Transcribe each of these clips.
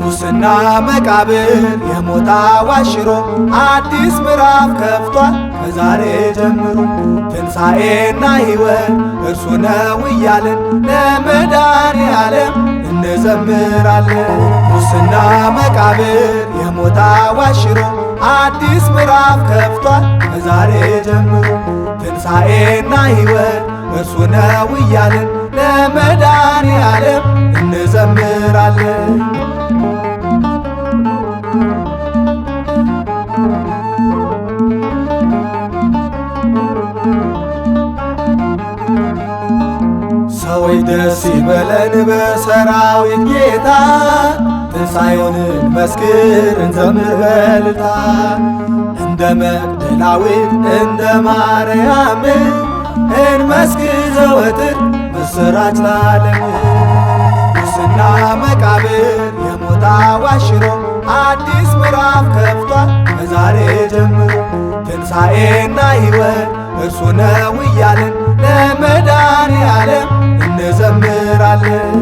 ሙስና መቃብር የሞት አዋጅ ሽሮ አዲስ ምዕራፍ ከፍቷል ከዛሬ ጀምሮ። ትንሣኤና ሕይወት እርሱ ነው እያልን ለመድኃኔዓለም እንዘምራለን። ሙስና መቃብር የሞት አዋጅ ሽሮ አዲስ ምዕራፍ ከፍቷል ከዛሬ ጀምሮ። ትንሣኤና ሕይወት እርሱ ነው እያልን ለመድኃኔዓለም እንዘምራለን። ሰዎች ደስ ይበለን በሰራዊት ጌታ፣ ትንሣኤውን እንመስክር እንዘምር በእልልታ። እንደ መግደላዊት እንደ ማርያም እንመስክር ዘወትር ምስራች ለዓለም። ሙስና መቃብር የሞት አዋጅ ሽሮ አዲስ ምዕራፍ ከፍቷል ከዛሬ ጀምሮ። ትንሣኤና ሕይወት እርሱ ነው እያልን ለመድኃኔዓለም እንዘምራለን።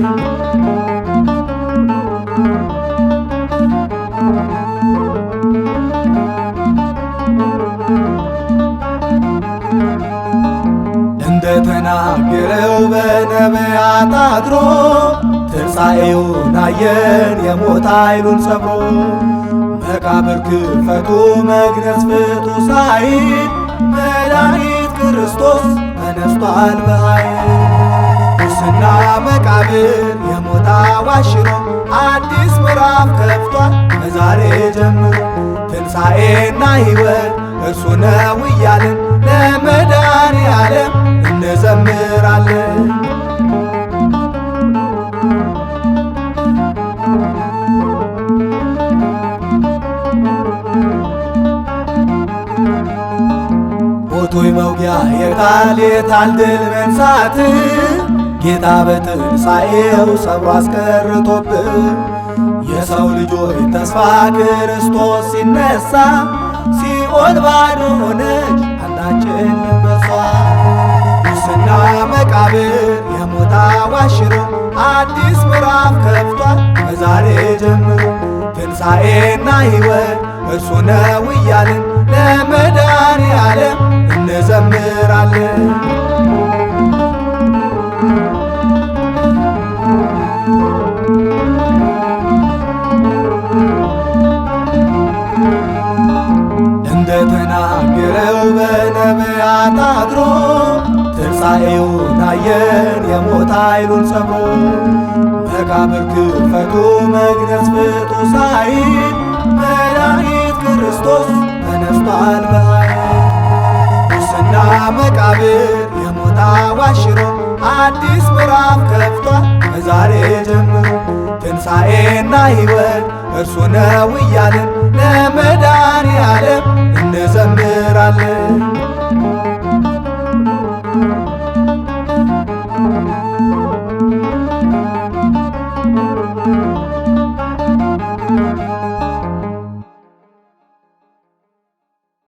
እንደተናገረው በነቢያት አድሮ ትንሣኤውን አየን የሞት ኃይሉን ሰብሮ። መቃብር ክፈቱ መግነዝ ፍቱ ሳይል መድኃኒት ክርስቶስ ተነስቷል በኃይል። ሙስና መቃብር የሞት አዋጅ ሽሮ አዲስ ምዕራፍ ከፍቷል ከዛሬ ጀምሮ። ትንሣኤና ሕይወት እርሱ ነው እያልን ለመድኃኔዓለም እንዘምራለን። ሞቶይ መውጊያ የታል የታል ድል መንሳት? ጌታ በትንሣኤው ሰብሮ አስቀርቶብን። የሰው ልጆች ተስፋ ክርስቶስ ሲነሳ ሲኦል ባዶ ሆነች አንዳችን በሷ። ሙስና መቃብር የሞት አዋጅ ሽሮ አዲስ ምዕራፍ ከፍቷል ከዛሬ ጀምሮ። ትንሣኤና ሕይወት እርሱ ነው እያልን ለመድኃኔዓለም እንዘምራለን። እንደተናገረው በነቢያት አድሮ ትንሣኤውን አየን የሞት ኃይሉን ሰብሮ። መቃብር ክፈቱ መግነዝ ፍቱ ሳይል መድኃኒት ክርስቶስ ተነስቷል በኃይል። ሙስና መቃብር የሞት አዋጅ ሽሮ አዲስ ምዕራፍ ከፍቷል ከዛሬ ጀምሮ። ትንሣኤና ሕይወት እርሱ ነው እያልን ለመድኃኔዓለም እንዘምራለን።